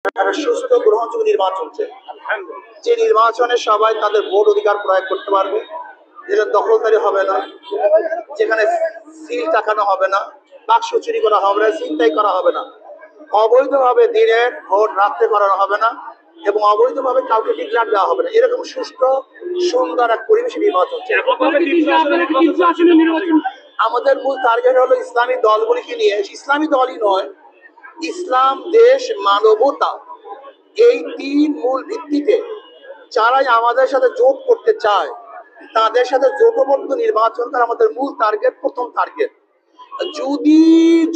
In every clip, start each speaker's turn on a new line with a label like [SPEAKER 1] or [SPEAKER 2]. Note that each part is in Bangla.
[SPEAKER 1] একটা সুস্থ গ্রহণযোগ্য নির্বাচন চাই, যে নির্বাচনে সবাই তাদের ভোট অধিকার প্রয়োগ করতে পারবে, যেটা দখলদারি হবে না, যেখানে সিল টাকানো হবে না, বাক্স চুরি করা হবে না, ছিনতাই করা হবে না, অবৈধভাবে দিনের ভোট রাত্রে করানো হবে না, এবং অবৈধভাবে কাউকে ডিক্লার দেওয়া হবে না। এরকম সুষ্ঠু সুন্দর এক পরিবেশে নির্বাচন চাই। আমাদের মূল টার্গেট হলো ইসলামী দলগুলিকে নিয়ে, ইসলামী দলই নয়, ইসলাম, দেশ, মানবতা, এই তিন মূল ভিত্তিতে যারাই আমাদের সাথে জোট করতে চায় তাদের সাথে জোটবদ্ধ নির্বাচন করা আমাদের মূল টার্গেট, প্রথম টার্গেট। যদি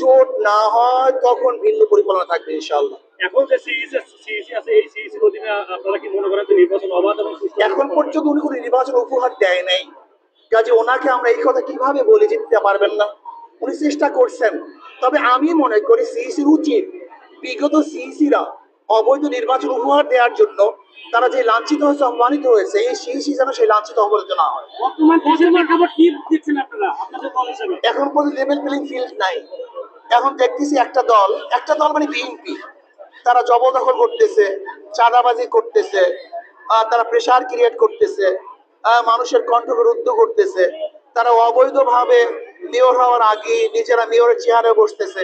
[SPEAKER 1] জোট না হয় তখন ভিন্ন পরিকল্পনা থাকবে ইনশাআল্লাহ।
[SPEAKER 2] এখন যে সিইসি আছে, এই সিইসির অধীনে আপনারা কি মনে করেন যে নির্বাচন অবাধ এবং সুষ্ঠু?
[SPEAKER 1] এখন পর্যন্ত উনি কোনো নির্বাচন উপহার দেয় নাই, কাজে ওনাকে আমরা এই কথা কিভাবে বলে জিততে পারবেন না। উনি চেষ্টা করছেন, তবে আমি মনে করি সিইসির উচিত বিগত সিইসিরা অবৈধ নির্বাচন উপহার দেওয়ার জন্য তারা যে লাঞ্ছিত হয়েছে, অপমানিত হয়েছে, এই সিইসি যেন সেই লাঞ্ছিত অবহেলিত না হয়। এখন পর্যন্ত লেভেল প্লেইং ফিল্ড নাই। এখন দেখতেছি একটা দল মানে বিএনপি, তারা জবরদখল করতেছে, চাঁদাবাজি করতেছে, তারা প্রেসার ক্রিয়েট করতেছে, মানুষের কণ্ঠকে রুদ্ধ করতেছে, তারা অবৈধভাবে মেয়র হওয়ার আগে নিজেরা মেয়রের চেয়ারে বসতেছে,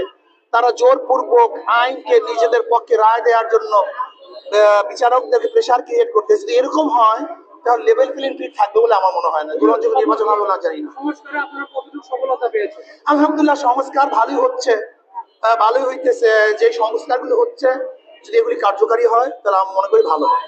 [SPEAKER 1] তারা জোরপূর্বক আইনকে নিজেদের পক্ষে রায় দেওয়ার জন্য বিচারকদেরকে প্রেসার ক্রিয়েট করতেছে। যদি এরকম হয় তাহলে লেভেল প্লেইং ফিল্ড থাকবে বলে আমার মনে হয় না। গ্রহণযোগ্য নির্বাচন হবে না, জানি না। আলহামদুলিল্লাহ, সংস্কার ভালোই হচ্ছে, ভালোই হইতেছে। যে সংস্কারগুলো হচ্ছে যদি এগুলি কার্যকারী হয় তাহলে আমি মনে করি ভালো হয়।